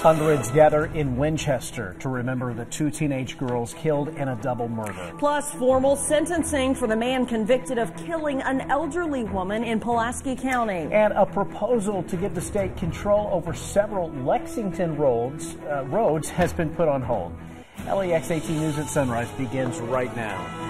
Hundreds gather in Winchester to remember the two teenage girls killed in a double murder. Plus, formal sentencing for the man convicted of killing an elderly woman in Pulaski County. And a proposal to give the state control over several Lexington roads has been put on hold. LEX 18 News at Sunrise begins right now.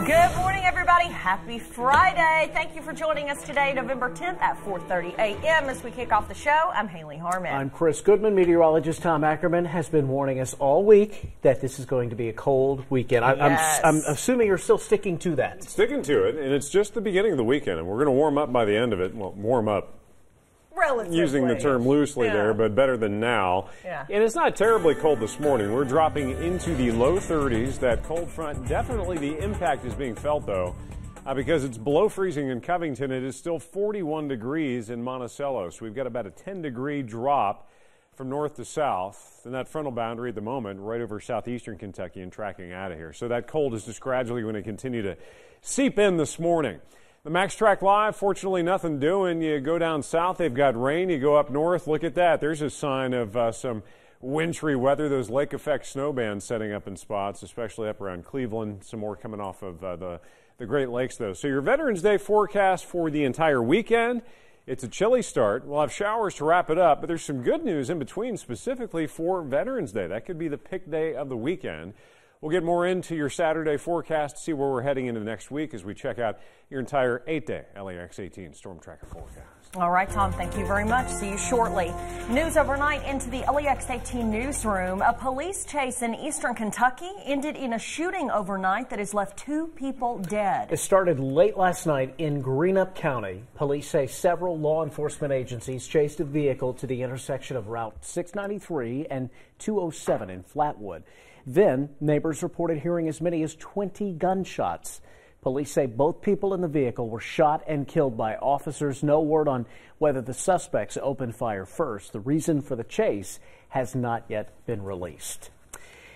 Good morning, everybody. Happy Friday. Thank you for joining us today, November 10th at 4:30 a.m. As we kick off the show, I'm Haley Harmon. I'm Chris Goodman. Meteorologist Tom Ackerman has been warning us all week that this is going to be a cold weekend. Yes. I'm assuming you're still sticking to that. Sticking to it, and it's just the beginning of the weekend, and we're going to warm up by the end of it. Well, warm up. Relatively. Using the term loosely there, but better than now. Yeah. And it's not terribly cold this morning. We're dropping into the low 30s. That cold front, definitely the impact is being felt, though, because it's below freezing in Covington. It is still 41 degrees in Monticello. So we've got about a 10-degree drop from north to south. And that frontal boundary at the moment, right over southeastern Kentucky and tracking out of here. So that cold is just gradually going to continue to seep in this morning. The Max Track Live, fortunately nothing doing. You go down south, they've got rain. You go up north, look at that. There's a sign of some wintry weather. Those lake effect snow bands setting up in spots, especially up around Cleveland. Some more coming off of the Great Lakes, though. So your Veterans Day forecast for the entire weekend. It's a chilly start. We'll have showers to wrap it up, but there's some good news in between, specifically for Veterans Day. That could be the pick day of the weekend. We'll get more into your Saturday forecast to see where we're heading into next week as we check out your entire 8-day LEX 18 Storm Tracker forecast. All right, Tom, thank you very much. See you shortly. News overnight into the LEX 18 newsroom. A police chase in eastern Kentucky ended in a shooting overnight that has left 2 people dead. It started late last night in Greenup County. Police say several law enforcement agencies chased a vehicle to the intersection of Route 693 and 207 in Flatwood. Then, neighbors reported hearing as many as 20 gunshots. Police say both people in the vehicle were shot and killed by officers. No word on whether the suspects opened fire first. The reason for the chase has not yet been released.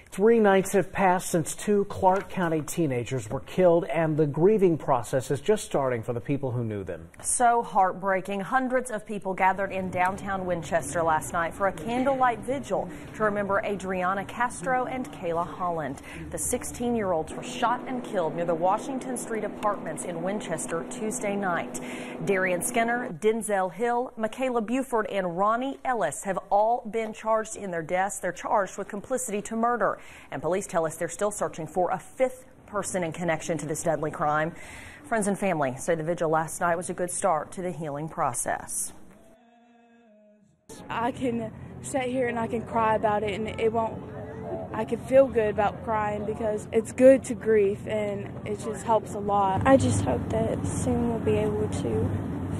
3 nights have passed since 2 Clark County teenagers were killed, and the grieving process is just starting for the people who knew them. So heartbreaking. Hundreds of people gathered in downtown Winchester last night for a candlelight vigil to remember Adriana Castro and Kayla Holland. The 16-year-olds were shot and killed near the Washington Street Apartments in Winchester Tuesday night. Darian Skinner, Denzel Hill, Michaela Buford, and Ronnie Ellis have all been charged in their deaths. They're charged with complicity to murder. And police tell us they're still searching for a 5th person in connection to this deadly crime. Friends and family say the vigil last night was a good start to the healing process. I can sit here and I can cry about it, and I can feel good about crying because it's good to grieve and it just helps a lot. I just hope that soon we'll be able to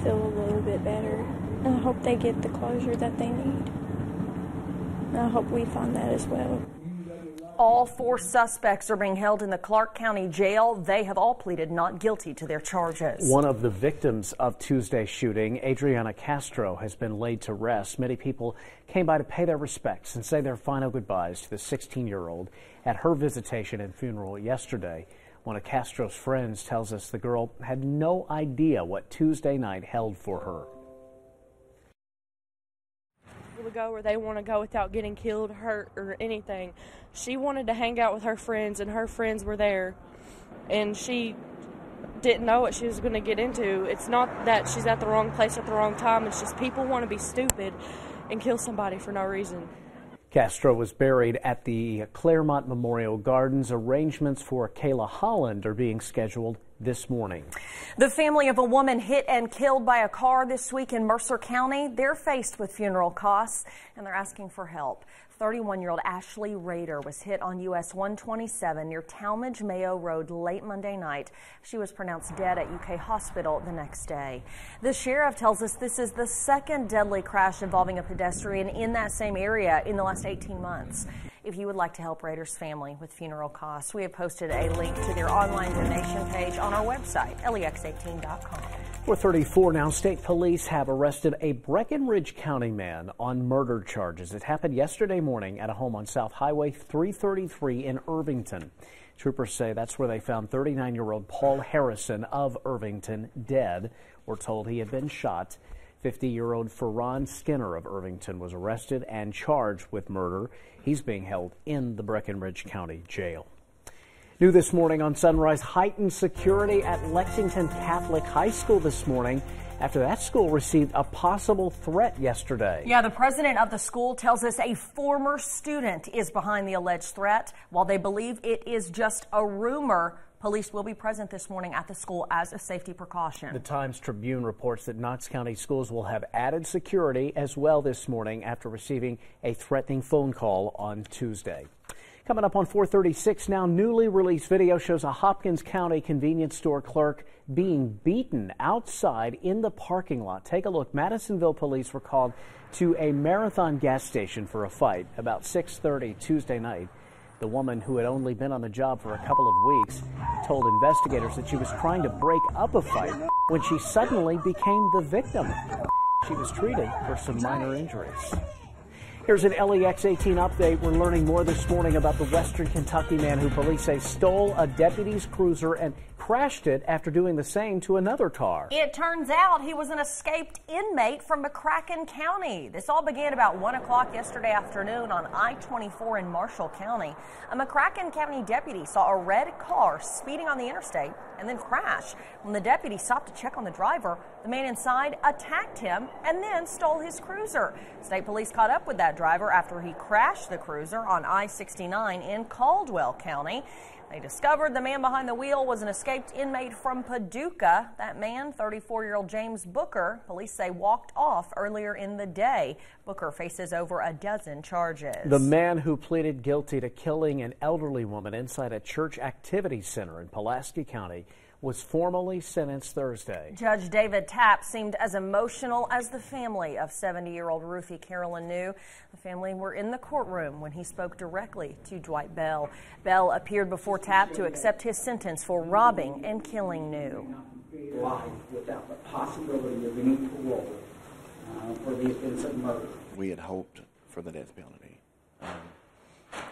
feel a little bit better. And I hope they get the closure that they need. And I hope we find that as well. All 4 suspects are being held in the Clark County Jail. They have all pleaded not guilty to their charges. One of the victims of Tuesday's shooting, Adriana Castro, has been laid to rest. Many people came by to pay their respects and say their final goodbyes to the 16-year-old at her visitation and funeral yesterday. One of Castro's friends tells us the girl had no idea what Tuesday night held for her. To go where they want to go without getting killed, hurt, or anything. She wanted to hang out with her friends, and her friends were there, and she didn't know what she was going to get into. It's not that she's at the wrong place at the wrong time. It's just people want to be stupid and kill somebody for no reason. Castro was buried at the Claremont Memorial Gardens. Arrangements for Kayla Holland are being scheduled this morning. The family of a woman hit and killed by a car this week in Mercer County, they're faced with funeral costs and they're asking for help. 31-year-old Ashley Rader was hit on US 127 near Talmadge Mayo Road late Monday night. She was pronounced dead at UK Hospital the next day. The sheriff tells us this is the 2nd deadly crash involving a pedestrian in that same area in the last 18 months. If you would like to help Rader's family with funeral costs, we have posted a link to their online donation page on our website, lex18.com. 4:34 now. State police have arrested a Breckenridge County man on murder charges. It happened yesterday morning at a home on South Highway 333 in Irvington. Troopers say that's where they found 39-year-old Paul Harrison of Irvington dead. We're told he had been shot 50-year-old Ferran Skinner of Irvington was arrested and charged with murder. He's being held in the Breckinridge County Jail. New this morning on Sunrise, heightened security at Lexington Catholic High School this morning after that school received a possible threat yesterday. Yeah, the president of the school tells us a former student is behind the alleged threat. While they believe it is just a rumor, police will be present this morning at the school as a safety precaution. The Times-Tribune reports that Knox County schools will have added security as well this morning after receiving a threatening phone call on Tuesday. Coming up on 4:36 now, newly released video shows a Hopkins County convenience store clerk being beaten outside in the parking lot. Take a look. Madisonville police were called to a Marathon gas station for a fight about 6:30 Tuesday night. The woman, who had only been on the job for a couple of weeks, told investigators that she was trying to break up a fight when she suddenly became the victim. She was treated for some minor injuries. Here's an LEX 18 update. We're learning more this morning about the Western Kentucky man who police say stole a deputy's cruiser and crashed it after doing the same to another car. It turns out he was an escaped inmate from McCracken County. This all began about 1 o'clock yesterday afternoon on I-24 in Marshall County. A McCracken County deputy saw a red car speeding on the interstate and then crash. When the deputy stopped to check on the driver, the man inside attacked him and then stole his cruiser. State police caught up with that driver after he crashed the cruiser on I-69 in Caldwell County. They discovered the man behind the wheel was an escaped inmate from Paducah. That man, 34-year-old James Booker, police say walked off earlier in the day. Booker faces over a dozen charges. The man who pleaded guilty to killing an elderly woman inside a church activity center in Pulaski County was formally sentenced Thursday. Judge David Tapp seemed as emotional as the family of 70-year-old Ruthie Carolyn New. The family were in the courtroom when he spoke directly to Dwight Bell. Bell appeared before Tapp to accept his sentence for robbing and killing New. Life without the possibility of any parole for the offense of murder. We had hoped for the death penalty,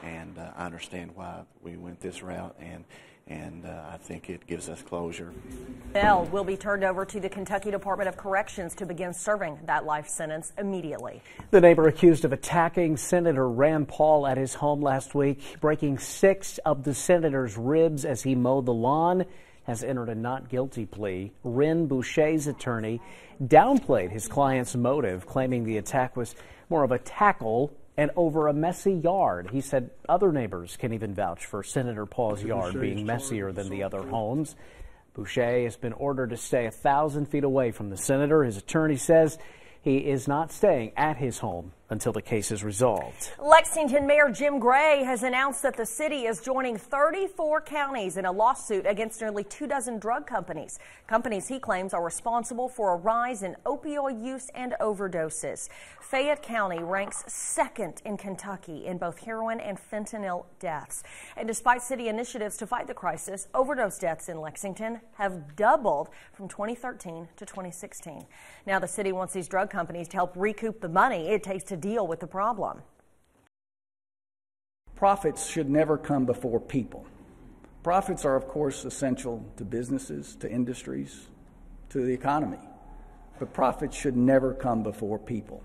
and I understand why we went this route, and I think it gives us closure. Bell will be turned over to the Kentucky Department of Corrections to begin serving that life sentence immediately. The neighbor accused of attacking Senator Rand Paul at his home last week, breaking 6 of the senator's ribs as he mowed the lawn, has entered a not guilty plea. Ren Boucher's attorney downplayed his client's motive, claiming the attack was more of a tackle and over a messy yard. He said other neighbors can even vouch for Senator Paul's yard being messier than the other homes. Boucher has been ordered to stay 1,000 feet away from the senator. His attorney says he is not staying at his home until the case is resolved. Lexington Mayor Jim Gray has announced that the city is joining 34 counties in a lawsuit against nearly 24 drug companies. Companies he claims are responsible for a rise in opioid use and overdoses. Fayette County ranks 2nd in Kentucky in both heroin and fentanyl deaths. And despite city initiatives to fight the crisis, overdose deaths in Lexington have doubled from 2013 to 2016. Now the city wants these drug companies to help recoup the money it takes to deal with the problem. Profits should never come before people. Profits are, of course, essential to businesses, to industries, to the economy. But profits should never come before people.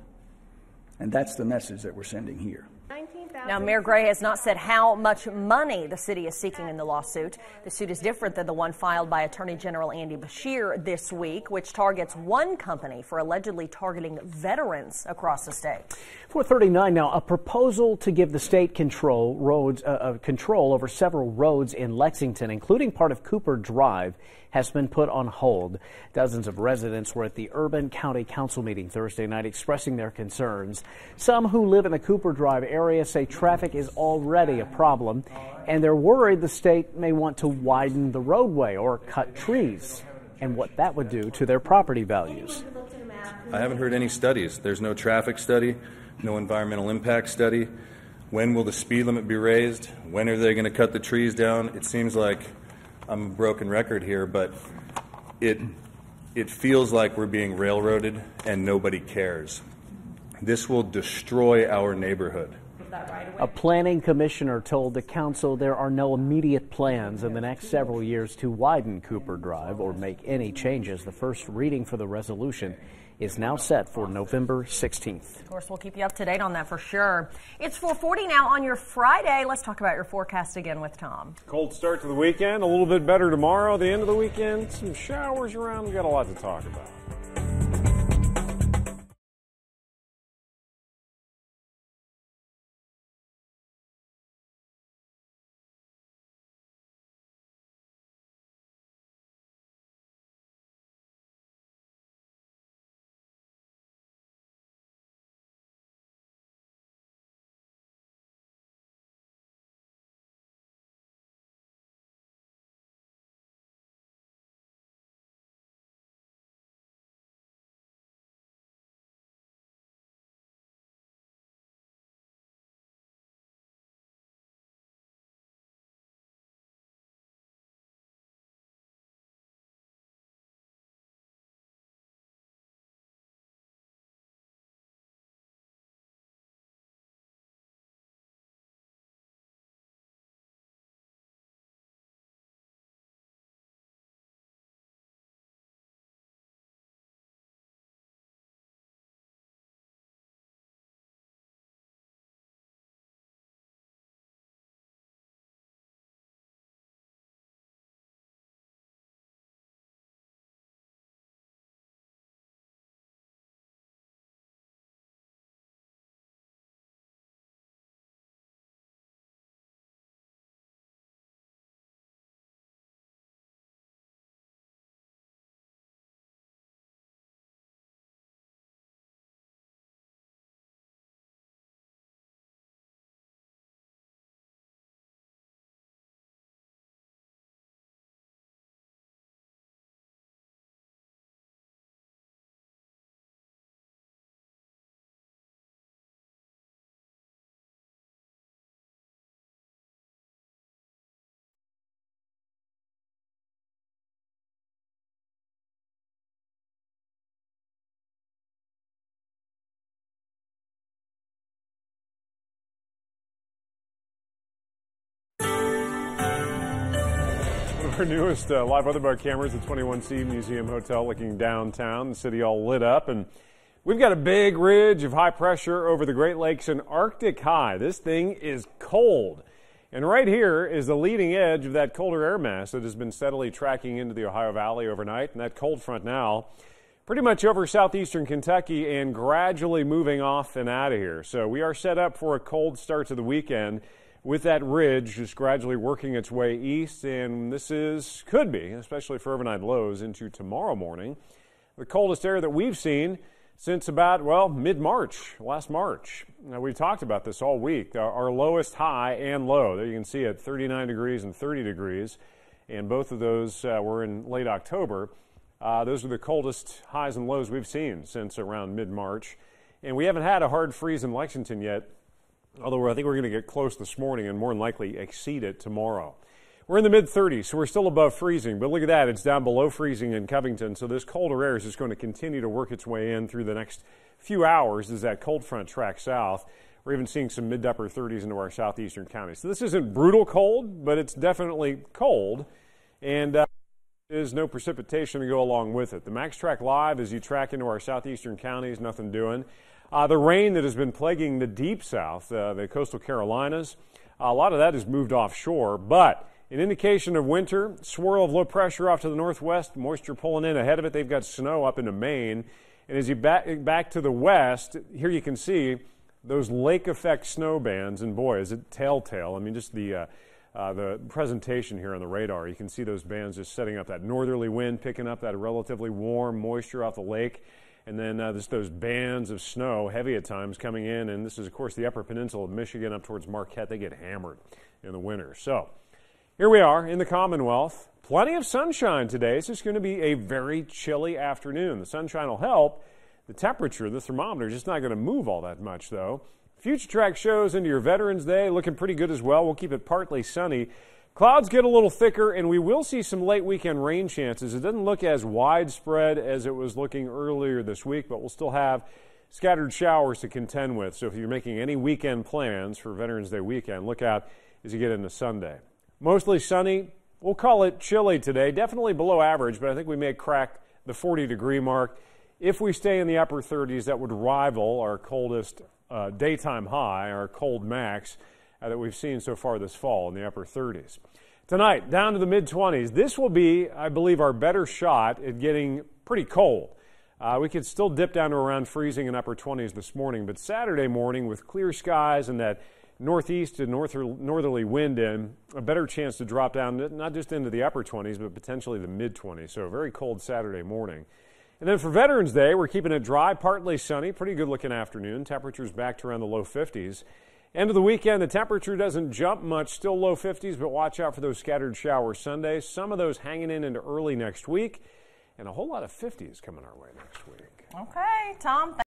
And that's the message that we're sending here. Now, Mayor Gray has not said how much money the city is seeking in the lawsuit. The suit is different than the one filed by Attorney General Andy Beshear this week, which targets one company for allegedly targeting veterans across the state. 439 now, a proposal to give the state control over several roads in Lexington, including part of Cooper Drive, has been put on hold. Dozens of residents were at the Urban County Council meeting Thursday night expressing their concerns. Some who live in the Cooper Drive area say traffic is already a problem, and they're worried the state may want to widen the roadway or cut trees, and what that would do to their property values. I haven't heard any studies. There's no traffic study, no environmental impact study. When will the speed limit be raised? When are they going to cut the trees down? It seems like I'm a broken record here, but it feels like we're being railroaded and nobody cares. This will destroy our neighborhood. A planning commissioner told the council there are no immediate plans in the next several years to widen Cooper Drive or make any changes. The first reading for the resolution is now set for November 16th. Of course, we'll keep you up to date on that for sure. It's 4:40 now on your Friday. Let's talk about your forecast again with Tom. Cold start to the weekend, a little bit better tomorrow. The end of the weekend, some showers around. We've got a lot to talk about. Our newest live weather bug cameras at 21C Museum Hotel looking downtown, the city all lit up, and we've got a big ridge of high pressure over the Great Lakes and Arctic high. This thing is cold. And right here is the leading edge of that colder air mass that has been steadily tracking into the Ohio Valley overnight, and that cold front now pretty much over southeastern Kentucky and gradually moving off and out of here. So we are set up for a cold start to the weekend, with that ridge just gradually working its way east, and this could be, especially for overnight lows, into tomorrow morning, the coldest air that we've seen since about, well, mid-March, last March. Now, we've talked about this all week. Our lowest high and low, there you can see it, 39 degrees and 30 degrees, and both of those were in late October. Those are the coldest highs and lows we've seen since around mid-March, and we haven't had a hard freeze in Lexington yet, although I think we're going to get close this morning and more than likely exceed it tomorrow. We're in the mid-30s, so we're still above freezing, but look at that. It's down below freezing in Covington, so this colder air is just going to continue to work its way in through the next few hours as that cold front tracks south. We're even seeing some mid to upper 30s into our southeastern counties. So this isn't brutal cold, but it's definitely cold, and there's no precipitation to go along with it. The Max Track Live, as you track into our southeastern counties, nothing doing. The rain that has been plaguing the deep south, the coastal Carolinas, a lot of that has moved offshore, but an indication of winter, swirl of low pressure off to the northwest, moisture pulling in ahead of it. They've got snow up into Maine. And as you back to the west, here you can see those lake effect snow bands, and boy, is it telltale. I mean, just the presentation here on the radar, you can see those bands just setting up that northerly wind, picking up that relatively warm moisture off the lake. And then just those bands of snow, heavy at times, coming in. And this is, of course, the upper peninsula of Michigan up towards Marquette. They get hammered in the winter. So here we are in the Commonwealth. Plenty of sunshine today. It's just going to be a very chilly afternoon. The sunshine will help. The temperature, the thermometer, just not going to move all that much, though. Future track shows into your Veterans Day looking pretty good as well. We'll keep it partly sunny. Clouds get a little thicker, and we will see some late weekend rain chances. It doesn't look as widespread as it was looking earlier this week, but we'll still have scattered showers to contend with. So if you're making any weekend plans for Veterans Day weekend, look out as you get into Sunday. Mostly sunny. We'll call it chilly today. Definitely below average, but I think we may crack the 40-degree mark. If we stay in the upper 30s, that would rival our coldest daytime high, our cold max that we've seen so far this fall in the upper 30s. Tonight, down to the mid-20s. This will be, I believe, our better shot at getting pretty cold. We could still dip down to around freezing in upper 20s this morning, but Saturday morning with clear skies and that northeast to northerly wind in, a better chance to drop down not just into the upper 20s, but potentially the mid-20s. So a very cold Saturday morning. And then for Veterans Day, we're keeping it dry, partly sunny, pretty good looking afternoon. Temperatures back to around the low 50s. End of the weekend, the temperature doesn't jump much, still low 50s, but watch out for those scattered showers Sundays. Some of those hanging in into early next week, and a whole lot of 50s coming our way next week. Okay, Tom.